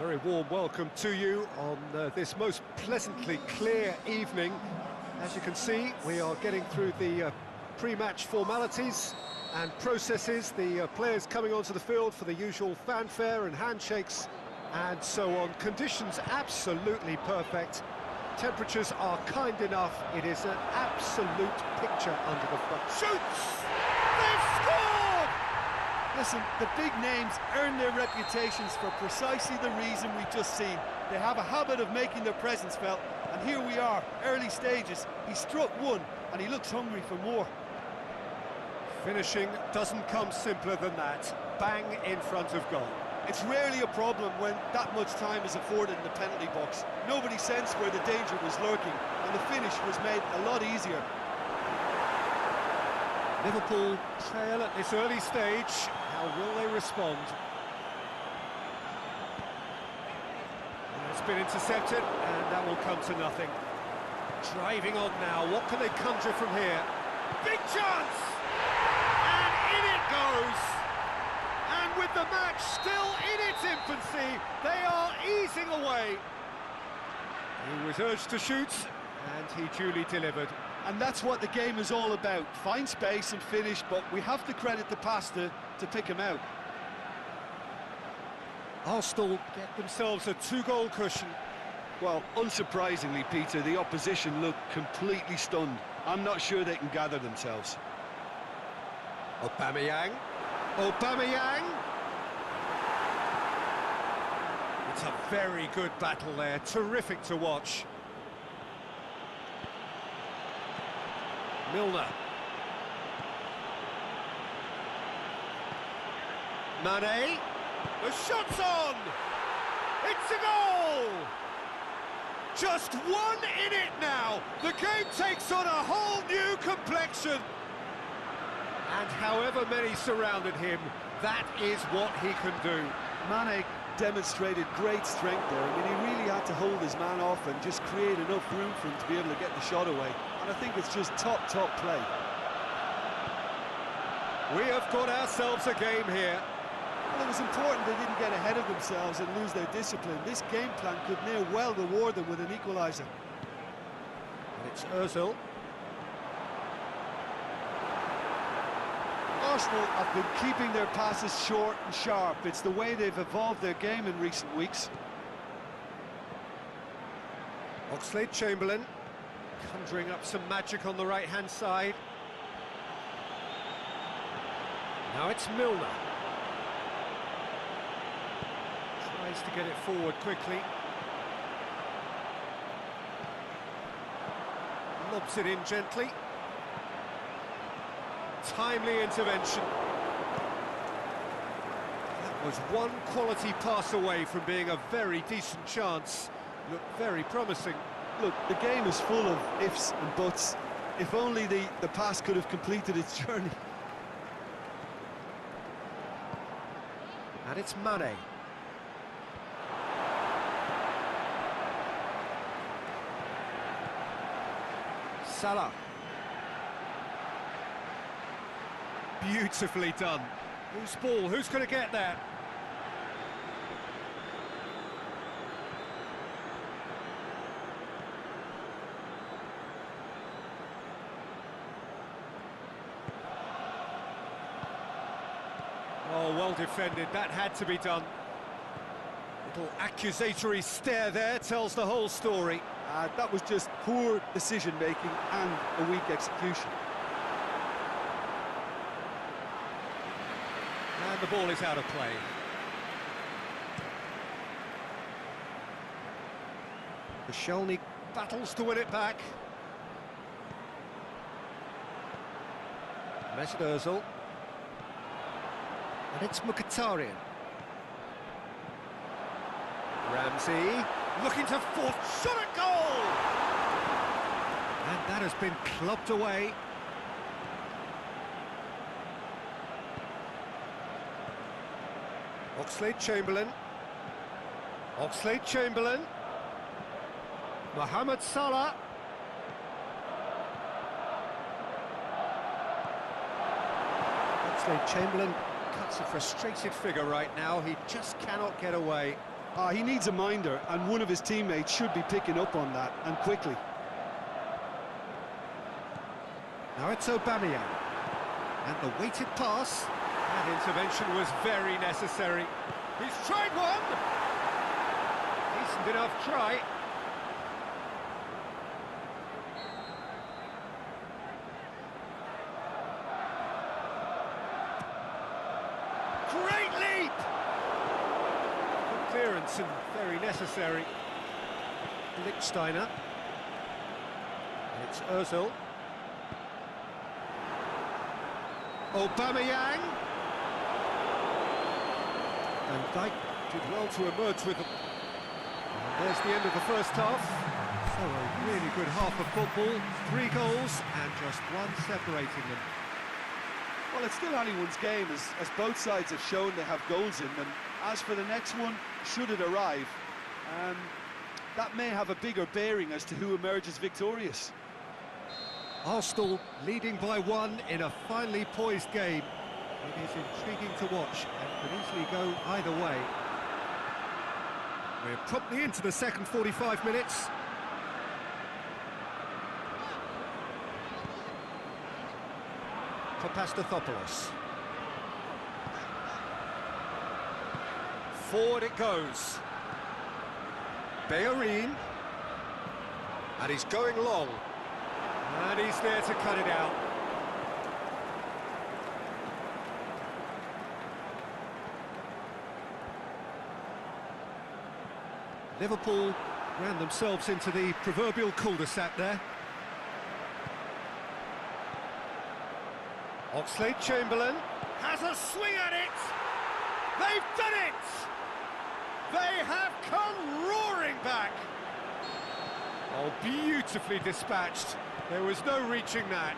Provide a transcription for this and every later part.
Very warm welcome to you on this most pleasantly clear evening. As you can see, we are getting through the pre-match formalities and processes, the players coming onto the field for the usual fanfare and handshakes and so on. Conditions absolutely perfect. Temperatures are kind enough. It is an absolute picture under the front. Shoots! They've scored! Listen, the big names earn their reputations for precisely the reason we've just seen. They have a habit of making their presence felt, and here we are, early stages. He struck one, and he looks hungry for more. Finishing doesn't come simpler than that. Bang in front of goal. It's rarely a problem when that much time is afforded in the penalty box. Nobody sensed where the danger was lurking, and the finish was made a lot easier. Liverpool trail at this early stage. How will they respond? It's been intercepted, and that will come to nothing. Driving on now, what can they conjure from here? Big chance! And in it goes! And with the match still in its infancy, they are easing away. He was urged to shoot, and he duly delivered. And that's what the game is all about. Find space and finish, but we have to credit the passer to pick him out. Arsenal get themselves a two-goal cushion. Well, unsurprisingly, Peter, the opposition look completely stunned. I'm not sure they can gather themselves. Aubameyang. Aubameyang! It's a very good battle there, terrific to watch. Milner. Mane. The shot's on! It's a goal! Just one in it now! The game takes on a whole new complexion! And however many surrounded him, that is what he can do. Mane demonstrated great strength there. I mean, he really had to hold his man off and just create enough room for him to be able to get the shot away. And I think it's just top play. We have got ourselves a game here. Well, it was important they didn't get ahead of themselves and lose their discipline. This game plan could near well reward them with an equaliser. And it's Ozil. Arsenal have been keeping their passes short and sharp. It's the way they've evolved their game in recent weeks. Oxlade-Chamberlain conjuring up some magic on the right-hand side. Now it's Milner. Tries to get it forward quickly. Lobs it in gently. Timely intervention. That was one quality pass away from being a very decent chance. Looked very promising. Look, the game is full of ifs and buts. If only the pass could have completed its journey. And it's Mane. Salah. Beautifully done. Whose ball? Who's going to get that? Oh, well defended. That had to be done. Little accusatory stare there tells the whole story. That was just poor decision-making and a weak execution. And the ball is out of play. Koscielny battles to win it back. Mesut Ozil. And it's Mkhitaryan. Ramsey looking to force shot at goal! And that has been clubbed away. Oxlade-Chamberlain. Oxlade-Chamberlain. Mohamed Salah. Oxlade-Chamberlain cuts a frustrated figure right now. He just cannot get away. He needs a minder, and one of his teammates should be picking up on that, and quickly. Now it's Aubameyang. And the weighted pass. That intervention was very necessary. He's tried one! Decent enough try. Great leap! Good clearance and very necessary. Lichtsteiner. It's Ozil. Aubameyang. And Dijk did well to emerge with them. And there's the end of the first half. So a really good half of football. 3 goals and just one separating them. Well, it's still anyone's game, as both sides have shown they have goals in them. As for the next one, should it arrive, that may have a bigger bearing as to who emerges victorious. Arsenal leading by 1 in a finely poised game. It is intriguing to watch and could easily go either way. We're promptly into the second 45 minutes. Papastathopoulos. Forward it goes. Bellerin. And he's going long. And he's there to cut it out. Liverpool ran themselves into the proverbial cul-de-sac there. Oxlade-Chamberlain has a swing at it! They've done it! They have come roaring back! Oh, beautifully dispatched. There was no reaching that.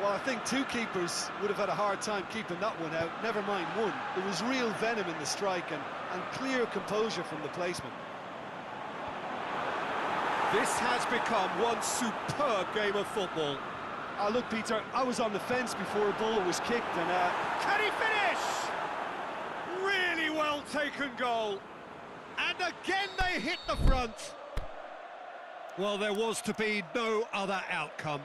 Well, I think 2 keepers would have had a hard time keeping that one out, never mind 1. There was real venom in the strike and clear composure from the placement. This has become one superb game of football. Look, Peter, I was on the fence before a ball was kicked, and can he finish? Really well taken goal. And again they hit the front. Well, there was to be no other outcome.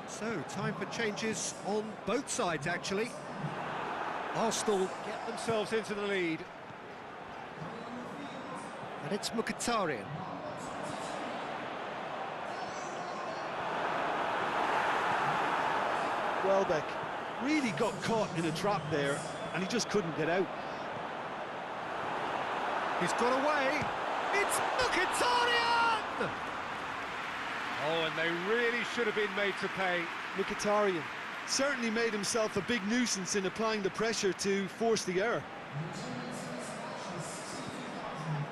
So, time for changes on both sides, actually. Arsenal get themselves into the lead. And it's Mkhitaryan. Welbeck really got caught in a trap there, and he just couldn't get out. He's got away. It's Mkhitaryan! Oh, and they really should have been made to pay. Mkhitaryan certainly made himself a big nuisance in applying the pressure to force the error.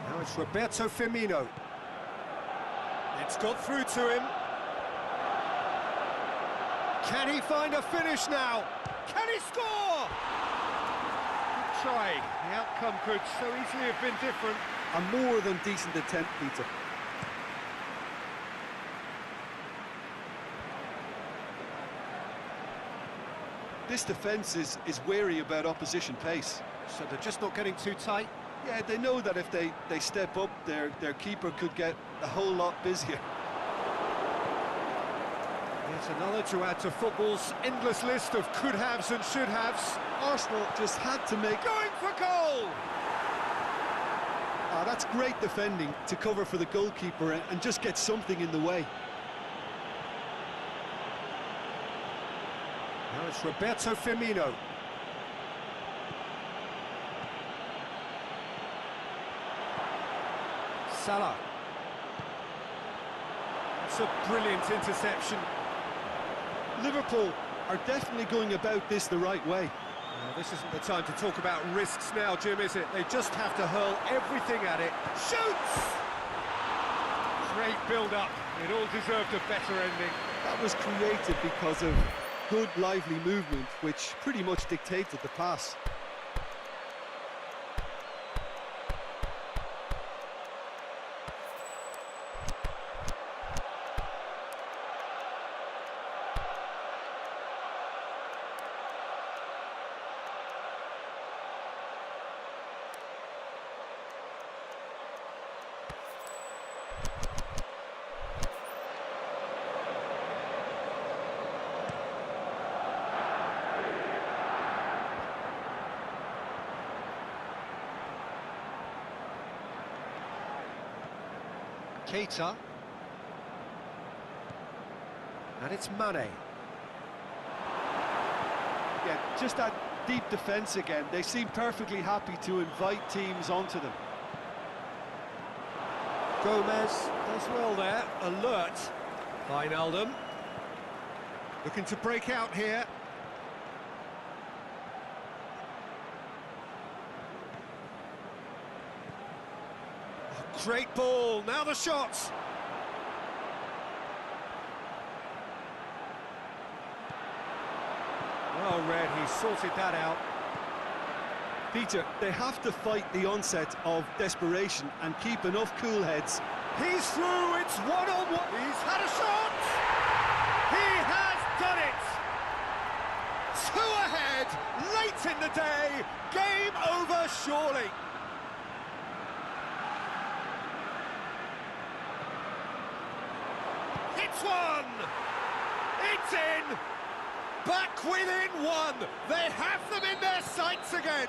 Now it's Roberto Firmino. It's got through to him. Can he find a finish now? Can he score? Good try. The outcome could so easily have been different. A more than decent attempt, Peter. This defence is wary about opposition pace. So they're just not getting too tight? Yeah, they know that if they step up, their keeper could get a whole lot busier. Yet another to add to football's endless list of could-haves and should-haves. Arsenal just had to make... Going for goal! That's great defending to cover for the goalkeeper and just get something in the way. Now it's Roberto Firmino. Salah. It's a brilliant interception. Liverpool are definitely going about this the right way. Well, this isn't the time to talk about risks now, Jim, is it? They just have to hurl everything at it. Shoots! Great build-up. It all deserved a better ending. That was created because of good, lively movement, which pretty much dictated the pass. Keita. And it's Mane. Yeah, just that deep defence again. They seem perfectly happy to invite teams onto them. Gomez does well there, alert. Wijnaldum. Looking to break out here. Great ball, now the shots. Well read, he sorted that out. Peter, they have to fight the onset of desperation and keep enough cool heads. He's through, it's one-on-one. He's had a shot! He has done it! Two ahead, late in the day, game over surely. It's one! It's in! Back within one! They have them in their sights again!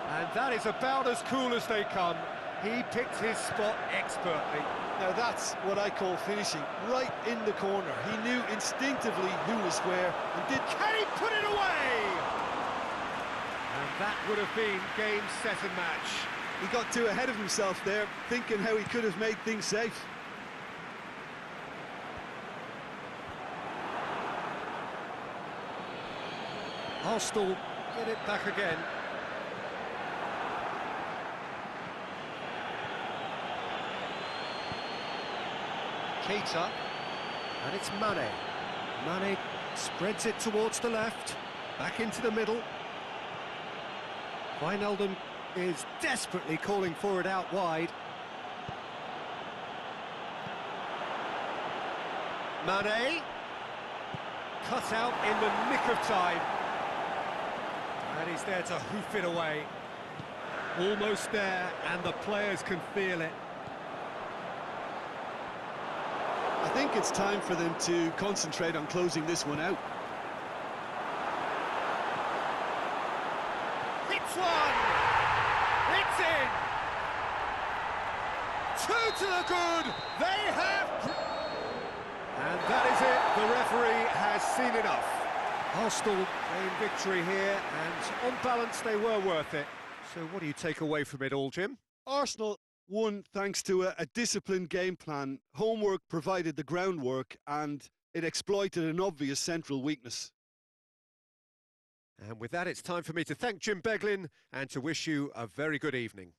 And that is about as cool as they come. He picked his spot expertly. Now that's what I call finishing, right in the corner. He knew instinctively who was where and did... Can he put it away? And that would have been game, set and match. He got too ahead of himself there, thinking how he could have made things safe. Arsenal get it back again. Keita, and it's Mane. Mane spreads it towards the left, back into the middle. Wijnaldum is desperately calling for it out wide. Mane, cut out in the nick of time. And he's there to hoof it away. Almost there, and the players can feel it. I think it's time for them to concentrate on closing this one out. It's one! It's in! Two to the good! They have... And that is it, the referee has seen enough. Arsenal gain victory here, and on balance they were worth it. So what do you take away from it all, Jim? Arsenal won thanks to a disciplined game plan. Homework provided the groundwork and it exploited an obvious central weakness. And with that, it's time for me to thank Jim Beglin and to wish you a very good evening.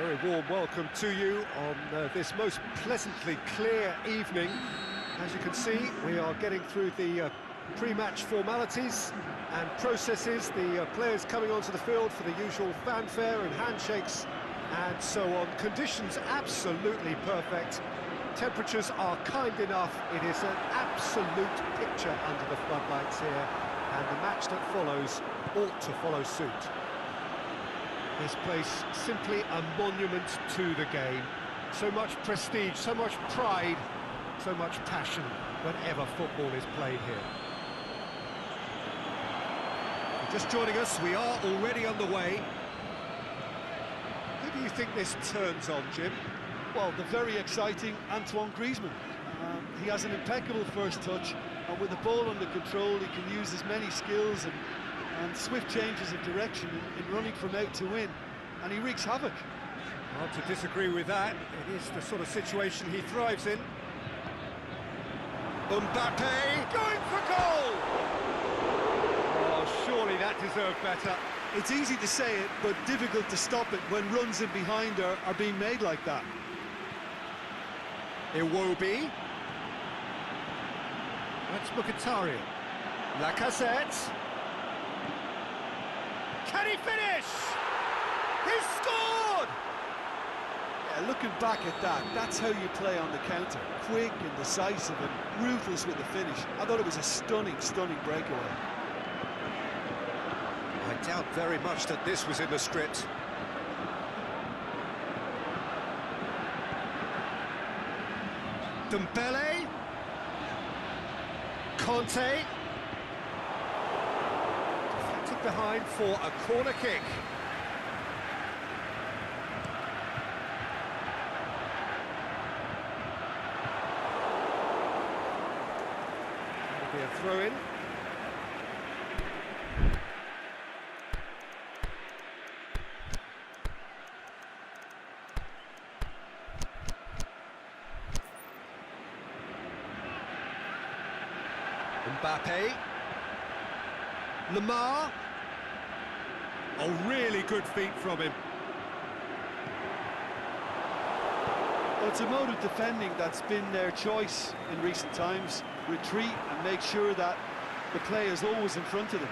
Very warm welcome to you on this most pleasantly clear evening. As you can see, we are getting through the pre-match formalities and processes, the players coming onto the field for the usual fanfare and handshakes and so on. Conditions absolutely perfect. Temperatures are kind enough. It is an absolute picture under the floodlights here, and the match that follows ought to follow suit. This place simply a monument to the game. So much prestige, so much pride, so much passion whenever football is played here. Just joining us, we are already underway. Who do you think this turns on, Jim? Well, the very exciting Antoine Griezmann. He has an impeccable first touch, and with the ball under control, he can use his many skills and swift changes of direction in running from out to in, and he wreaks havoc. Hard to disagree with that. It is the sort of situation he thrives in. Mbappe going for goal! Oh, surely that deserved better. It's easy to say it, but difficult to stop it when runs in behind are being made like that. Iwobi. That's Mkhitaryan. Lacazette. Can he finish? He's scored! Yeah, looking back at that, that's how you play on the counter. Quick and decisive and ruthless with the finish. I thought it was a stunning, stunning breakaway. I doubt very much that this was in the script. Dembele. Conte. Deflected behind for a corner kick. That'll be a throw-in. Mbappe. Lamar. Oh, really good feet from him. Well, it's a mode of defending that's been their choice in recent times. Retreat and make sure that the play is always in front of them.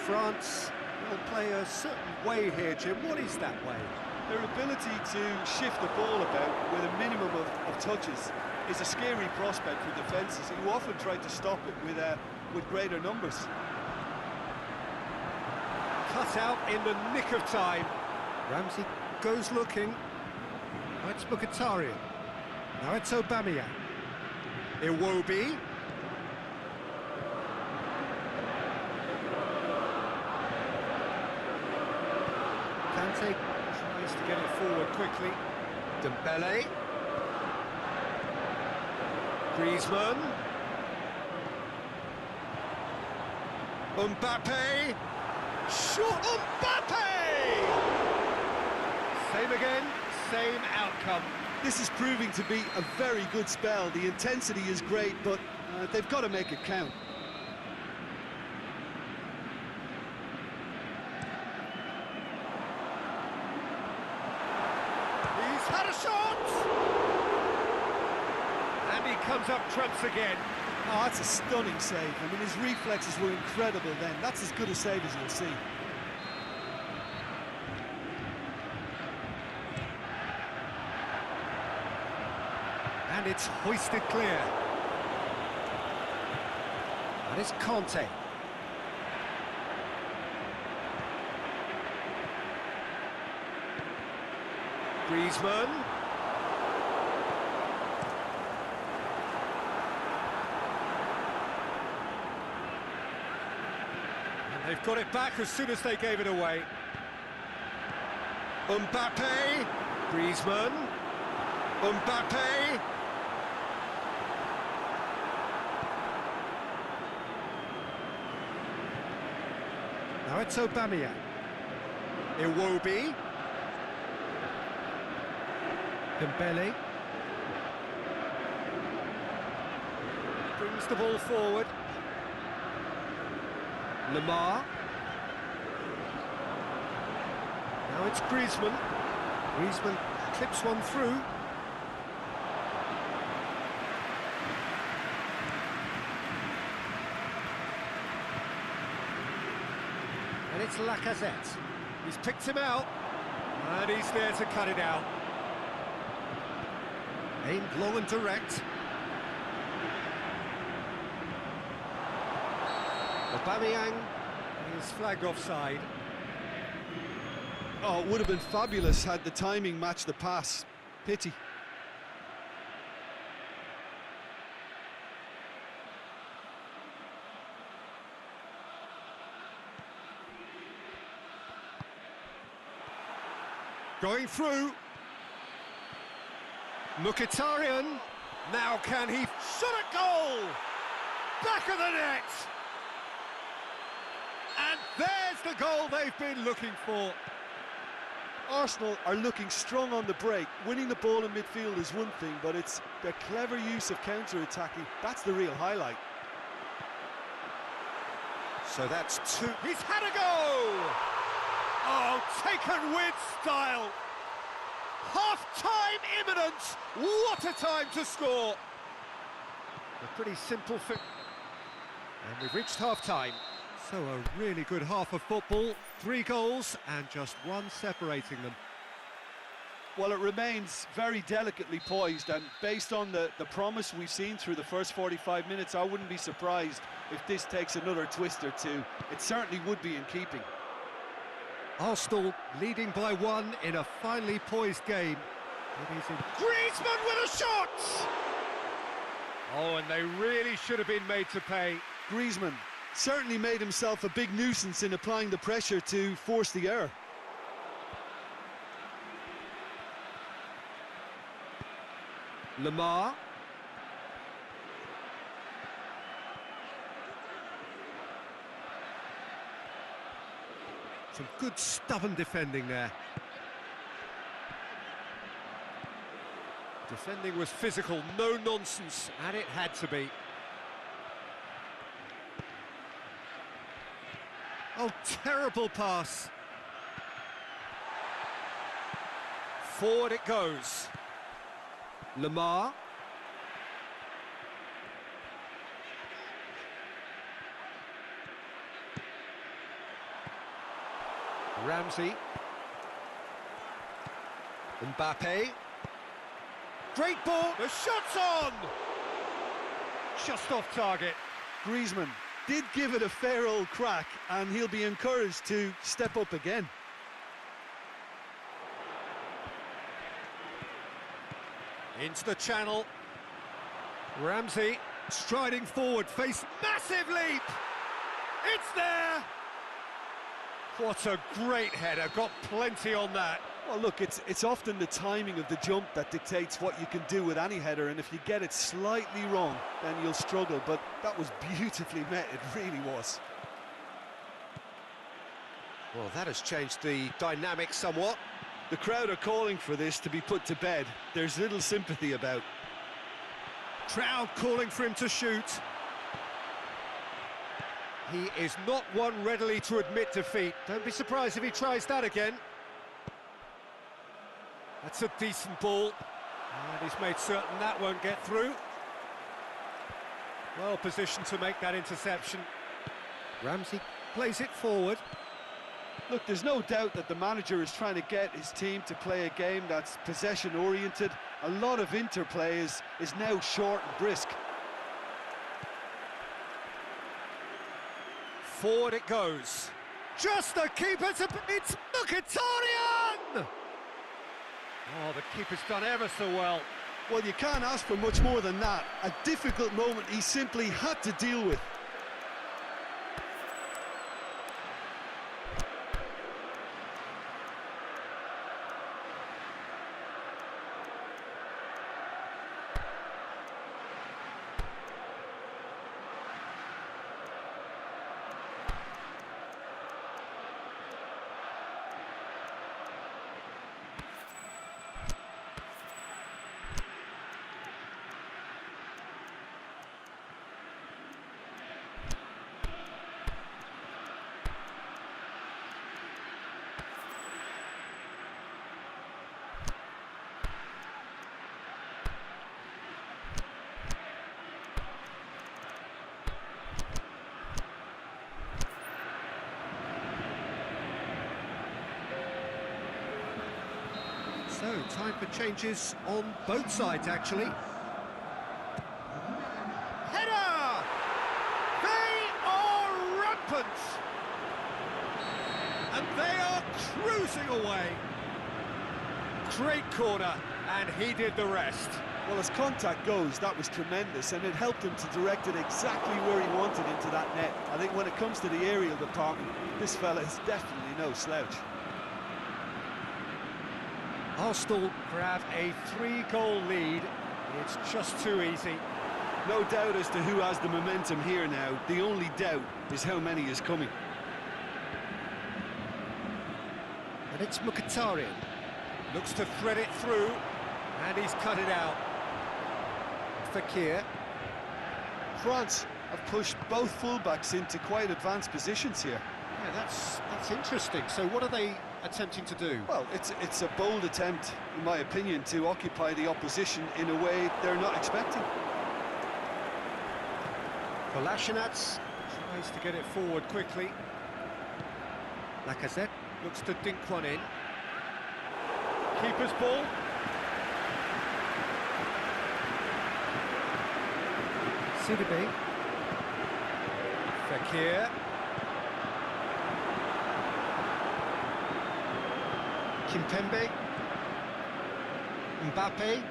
France will play a certain way here, Jim. What is that way? Their ability to shift the ball about with a minimum of touches is a scary prospect for defences who often try to stop it with greater numbers. Cut out in the nick of time. Ramsey goes looking. Now it's Mkhitaryan. Now it's Aubameyang. Iwobi. Kante tries to get it forward quickly. Dembele. Griezmann. Mbappe. Shot. Mbappe! Same again, same outcome. This is proving to be a very good spell. The intensity is great, but they've got to make it count. He's had a shot! And he comes up trumps again. Oh, that's a stunning save. I mean, his reflexes were incredible then. That's as good a save as you'll see. And it's hoisted clear. That is Conte. Griezmann. And they've got it back as soon as they gave it away. Mbappe. Griezmann. Mbappe. Now it's Aubameyang. Iwobi. Dembele. Brings the ball forward. Lamar. Now it's Griezmann. Griezmann clips one through. And it's Lacazette. He's picked him out. And he's there to cut it out. Aimed long and direct. Aubameyang is flagged offside. Oh, it would have been fabulous had the timing matched the pass. Pity. Going through. Mkhitaryan. Now can he shot at goal? Back of the net. And there's the goal they've been looking for. Arsenal are looking strong on the break. Winning the ball in midfield is one thing, but it's their clever use of counter-attacking. That's the real highlight. So that's two. He's had a go! Oh, taken with style. Half-time imminent. What a time to score. A pretty simple fit. And we've reached half-time. So a really good half of football. 3 goals and just one separating them. Well, it remains very delicately poised, and based on the promise we've seen through the first 45 minutes, I wouldn't be surprised if this takes another twist or two. It certainly would be in keeping. Arsenal leading by 1 in a finely poised game. It is in Griezmann with a shot! Oh, and they really should have been made to pay. Griezmann certainly made himself a big nuisance in applying the pressure to force the error. Lamar. Some good stubborn defending there. Defending was physical, no nonsense, and it had to be. Oh, terrible pass. Forward it goes. Lamar. Ramsey. Mbappe. Great ball. The shot's on. Just off target. Griezmann did give it a fair old crack, and he'll be encouraged to step up again. Into the channel. Ramsey striding forward, face massive leap. It's there. What a great header, got plenty on that. Well, look, it's often the timing of the jump that dictates what you can do with any header, and if you get it slightly wrong, then you'll struggle, but that was beautifully met, it really was. Well, that has changed the dynamic somewhat. The crowd are calling for this to be put to bed. There's little sympathy about. Crowd calling for him to shoot. He is not one readily to admit defeat. Don't be surprised if he tries that again. That's a decent ball. And he's made certain that won't get through. Well positioned to make that interception. Ramsey plays it forward. Look, there's no doubt that the manager is trying to get his team to play a game that's possession-oriented. A lot of interplay is now short and brisk. Forward it goes. Just the keeper to... It's Mkhitaryan! Oh, the keeper's done ever so well. Well, you can't ask for much more than that. A difficult moment he simply had to deal with. keeper changes on both sides, actually. Header! They are rampant! And they are cruising away. Great corner, and he did the rest. Well, as contact goes, that was tremendous, and it helped him to direct it exactly where he wanted into that net. I think when it comes to the aerial department, this fella is definitely no slouch. Arsenal grab a 3-goal lead. It's just too easy. No doubt as to who has the momentum here now. The only doubt is how many is coming. And it's Mkhitaryan. Looks to thread it through, and he's cut it out. Fekir. France have pushed both fullbacks into quite advanced positions here. Yeah, that's interesting. So what are they attempting to do? Well, it's a bold attempt, in my opinion, to occupy the opposition in a way they're not expecting. Kolasinac tries to get it forward quickly. Lacazette looks to dink one in. Keeper's ball. Sidibe. Fekir. Kimpembe. Mbappe.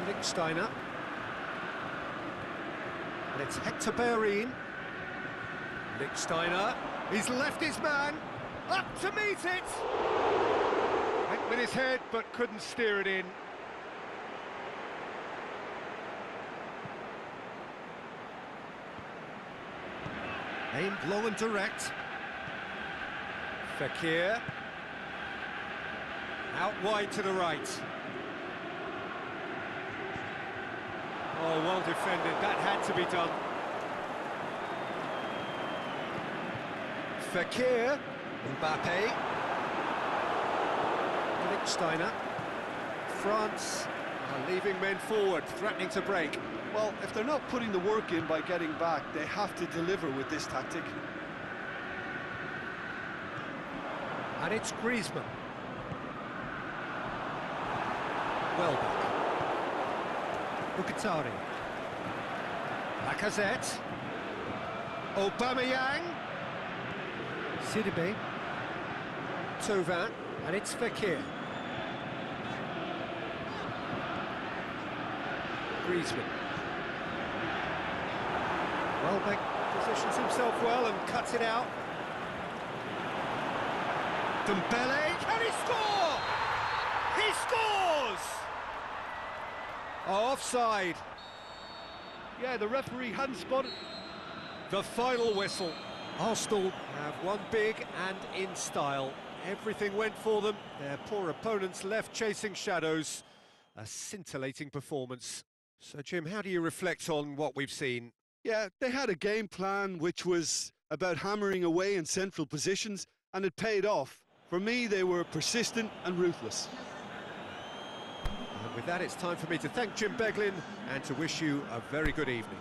Lichtsteiner. And it's Hector Bellerin. Lichtsteiner. He's left his man. Up to meet it! Went with his head, but couldn't steer it in. Aimed low and direct. Fekir. Out wide to the right. Oh, well defended. That had to be done. Fekir. Mbappe. Lichtsteiner. France are leaving men forward, threatening to break. Well, if they're not putting the work in by getting back, they have to deliver with this tactic. And it's Griezmann. Welbeck. Mkhitaryan. Lacazette. Aubameyang. Sidibe. Thauvin. And it's Fekir. Griezmann. Welbeck positions himself well and cuts it out. Dembele, can he score? He scores! Oh, offside. Yeah, the referee hadn't spotted. The final whistle. Arsenal have won big and in style. Everything went for them. Their poor opponents left chasing shadows. A scintillating performance. So, Jim, how do you reflect on what we've seen? Yeah, they had a game plan which was about hammering away in central positions, and it paid off. For me, they were persistent and ruthless. And with that, it's time for me to thank Jim Beglin and to wish you a very good evening.